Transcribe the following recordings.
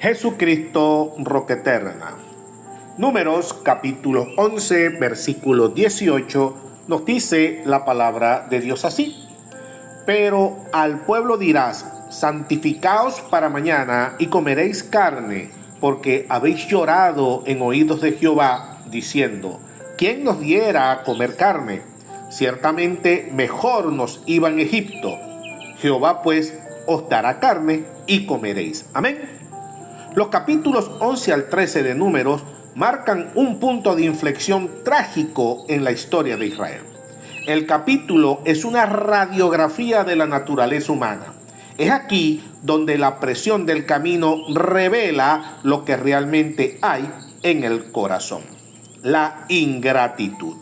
Jesucristo, roca eterna. Números capítulo 11, versículo 18, nos dice la palabra de Dios así: pero al pueblo dirás: santificaos para mañana y comeréis carne, porque habéis llorado en oídos de Jehová, diciendo: ¿quién nos diera a comer carne? Ciertamente mejor nos iba en Egipto. Jehová pues os dará carne y comeréis. Amén. Los capítulos 11 al 13 de Números marcan un punto de inflexión trágico en la historia de Israel. El capítulo es una radiografía de la naturaleza humana. Es aquí donde la presión del camino revela lo que realmente hay en el corazón: la ingratitud.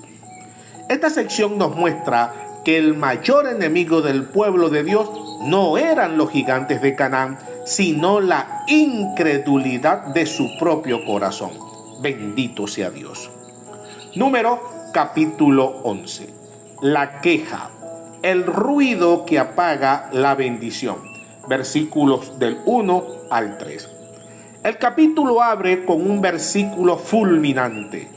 Esta sección nos muestra que el mayor enemigo del pueblo de Dios no eran los gigantes de Canaán, sino la incredulidad de su propio corazón. Bendito sea Dios. Número capítulo 11. La queja, el ruido que apaga la bendición. Versículos del 1 al 3. El capítulo abre con un versículo fulminante.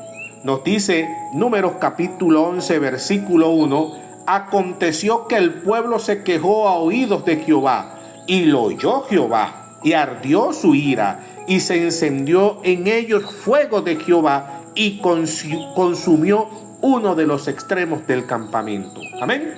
Nos dice Números capítulo 11, versículo 1: aconteció que el pueblo se quejó a oídos de Jehová, y lo oyó Jehová, y ardió su ira, y se encendió en ellos fuego de Jehová, y consumió uno de los extremos del campamento. Amén.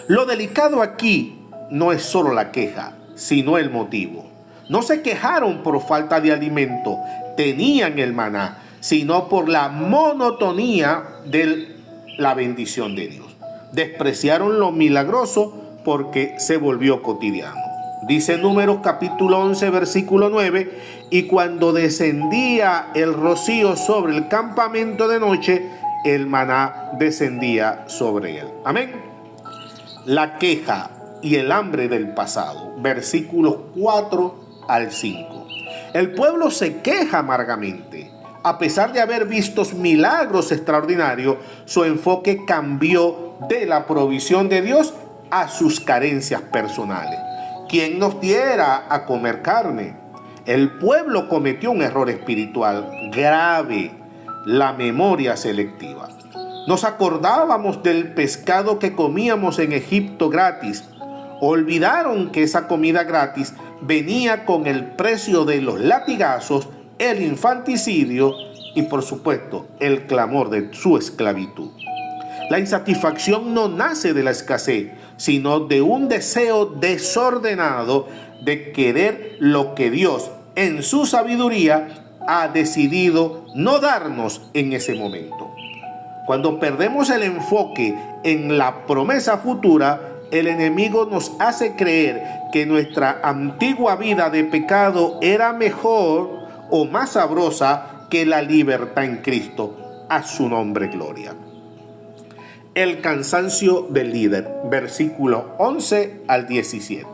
Lo delicado aquí no es solo la queja, sino el motivo. No se quejaron por falta de alimento, tenían el maná, sino por la monotonía de la bendición de Dios. Despreciaron lo milagroso porque se volvió cotidiano. Dice Números capítulo 11, versículo 9: y cuando descendía el rocío sobre el campamento de noche, el maná descendía sobre él. Amén. La queja y el hambre del pasado. Versículos 4 al 5. El pueblo se queja amargamente. A pesar de haber visto milagros extraordinarios, su enfoque cambió de la provisión de Dios a sus carencias personales. ¿Quién nos diera a comer carne? El pueblo cometió un error espiritual grave: la memoria selectiva. Nos acordábamos del pescado que comíamos en Egipto gratis. Olvidaron que esa comida gratis venía con el precio de los latigazos, el infanticidio y, por supuesto, el clamor de su esclavitud. La insatisfacción no nace de la escasez, sino de un deseo desordenado de querer lo que Dios, en su sabiduría, ha decidido no darnos en ese momento. Cuando perdemos el enfoque en la promesa futura, el enemigo nos hace creer que nuestra antigua vida de pecado era mejor o más sabrosa que la libertad en Cristo. A su nombre gloria. El cansancio del líder, versículos 11 al 17.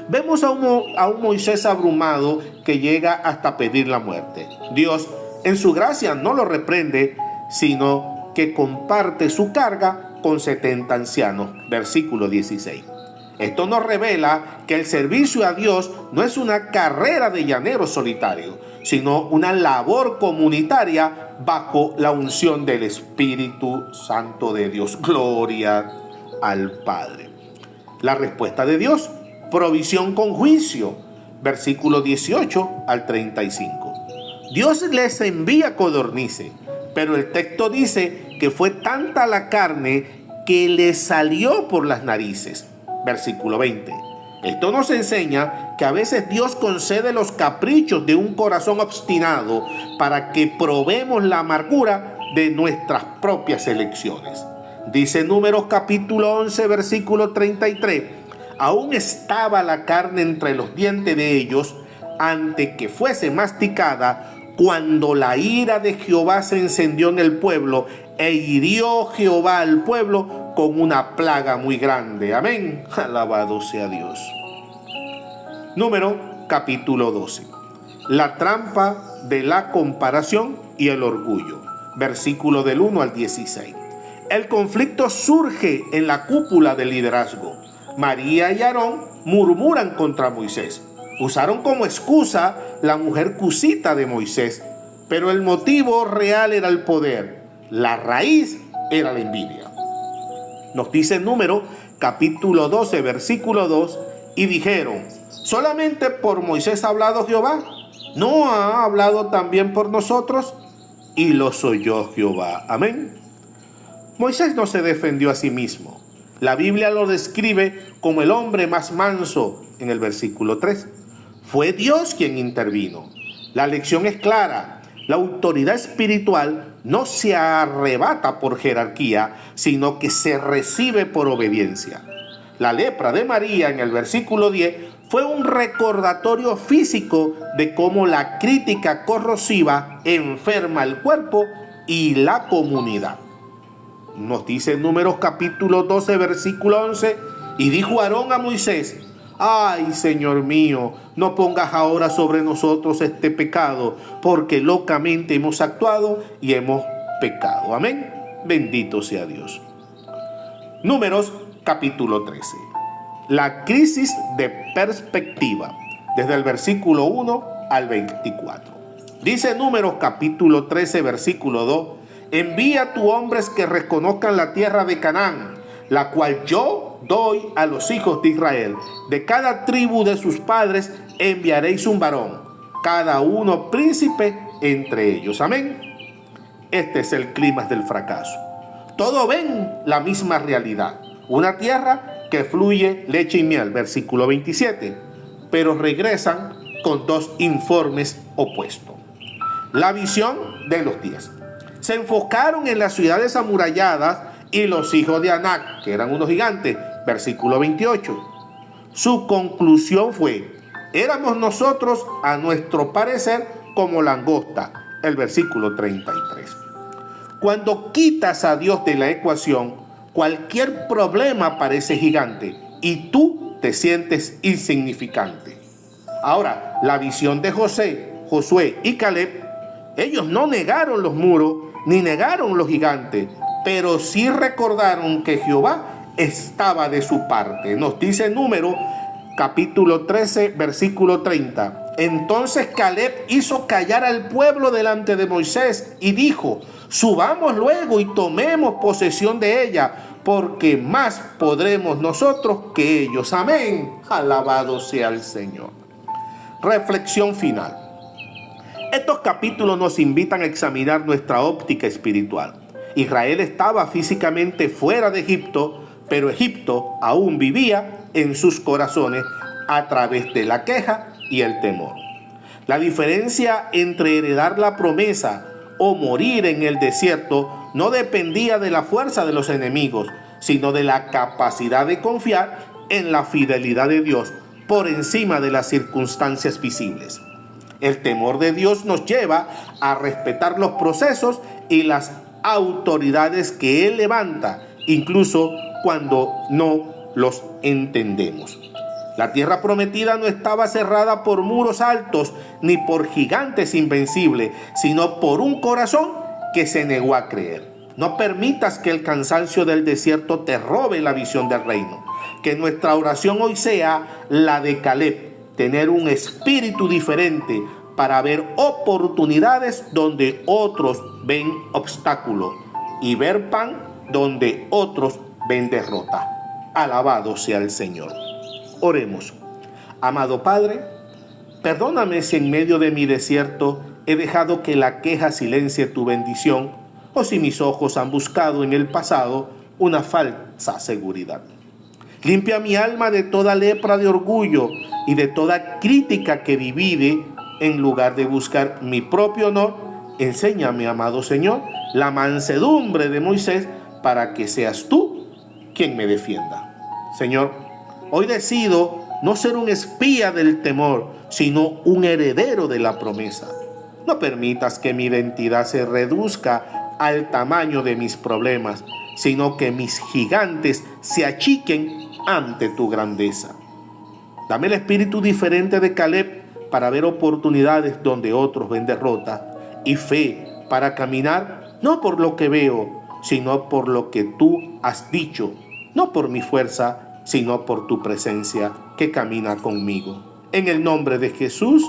Vemos a un Moisés abrumado que llega hasta pedir la muerte. Dios, en su gracia, no lo reprende, sino que comparte su carga con 70 ancianos. Versículo 16. Esto nos revela que el servicio a Dios no es una carrera de llanero solitario, sino una labor comunitaria bajo la unción del Espíritu Santo de Dios. Gloria al Padre. La respuesta de Dios: provisión con juicio. Versículo 18 al 35. Dios les envía codornices, pero el texto dice que fue tanta la carne que les salió por las narices. Versículo 20. Esto nos enseña que a veces Dios concede los caprichos de un corazón obstinado para que probemos la amargura de nuestras propias elecciones. Dice Números capítulo 11, versículo 33. Aún estaba la carne entre los dientes de ellos antes que fuese masticada, cuando la ira de Jehová se encendió en el pueblo, e hirió Jehová al pueblo con una plaga muy grande. Amén. Alabado sea Dios. Número capítulo 12. La trampa de la comparación y el orgullo. Versículo del 1 al 16. El conflicto surge en la cúpula del liderazgo. María y Aarón murmuran contra Moisés. Usaron como excusa la mujer cusita de Moisés, pero el motivo real era el poder. La raíz era la envidia. Nos dice en Números capítulo 12, versículo 2, y dijeron: ¿solamente por Moisés ha hablado Jehová? ¿No ha hablado también por nosotros? Y los oyó Jehová. Amén. Moisés no se defendió a sí mismo. La Biblia lo describe como el hombre más manso en el versículo 3. Fue Dios quien intervino. La lección es clara. La autoridad espiritual no se arrebata por jerarquía, sino que se recibe por obediencia. La lepra de María en el versículo 10 fue un recordatorio físico de cómo la crítica corrosiva enferma el cuerpo y la comunidad. Nos dice en Números capítulo 12, versículo 11, y dijo Aarón a Moisés: ay, Señor mío, no pongas ahora sobre nosotros este pecado, porque locamente hemos actuado y hemos pecado. Amén. Bendito sea Dios. Números capítulo 13. La crisis de perspectiva, desde el versículo 1 al 24. Dice Números capítulo 13, versículo 2: envía a tus hombres que reconozcan la tierra de Canaán, la cual yo doy a los hijos de Israel. De cada tribu de sus padres enviaréis un varón, cada uno príncipe entre ellos. Amén. Este es el clímax del fracaso. Todos ven la misma realidad, una tierra que fluye leche y miel, versículo 27, pero regresan con dos informes opuestos. La visión de los 10. Se enfocaron en las ciudades amuralladas y los hijos de Anac, que eran unos gigantes, versículo 28. Su conclusión fue: éramos nosotros, a nuestro parecer, como langosta, el versículo 33. Cuando quitas a Dios de la ecuación, cualquier problema parece gigante y tú te sientes insignificante. Ahora, la visión de Josué y Caleb, ellos no negaron los muros ni negaron los gigantes, pero sí recordaron que Jehová estaba de su parte. Nos dice Números capítulo 13, versículo 30. Entonces Caleb hizo callar al pueblo delante de Moisés y dijo: subamos luego y tomemos posesión de ella, porque más podremos nosotros que ellos. Amén. Alabado sea el Señor. Reflexión final. Estos capítulos nos invitan a examinar nuestra óptica espiritual. Israel estaba físicamente fuera de Egipto, pero Egipto aún vivía en sus corazones a través de la queja y el temor. La diferencia entre heredar la promesa o morir en el desierto no dependía de la fuerza de los enemigos, sino de la capacidad de confiar en la fidelidad de Dios por encima de las circunstancias visibles. El temor de Dios nos lleva a respetar los procesos y las autoridades que Él levanta, incluso cuando no los entendemos. La tierra prometida no estaba cerrada por muros altos ni por gigantes invencibles, sino por un corazón que se negó a creer. No permitas que el cansancio del desierto te robe la visión del reino. Que nuestra oración hoy sea la de Caleb, tener un espíritu diferente para ver oportunidades donde otros ven obstáculos y ver pan donde otros ven derrota. Alabado sea el Señor. Oremos. Amado Padre, perdóname si en medio de mi desierto he dejado que la queja silencie tu bendición, o si mis ojos han buscado en el pasado una falsa seguridad. Limpia mi alma de toda lepra de orgullo y de toda crítica que divide. En lugar de buscar mi propio honor, enséñame, amado Señor, la mansedumbre de Moisés para que seas tú quien me defienda. Señor, hoy decido no ser un espía del temor, sino un heredero de la promesa. No permitas que mi identidad se reduzca al tamaño de mis problemas, sino que mis gigantes se achiquen ante tu grandeza. Dame el espíritu diferente de Caleb para ver oportunidades donde otros ven derrota, y fe para caminar no por lo que veo, sino por lo que tú has dicho, no por mi fuerza, sino por tu presencia que camina conmigo. En el nombre de Jesús,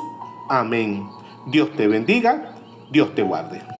amén. Dios te bendiga, Dios te guarde.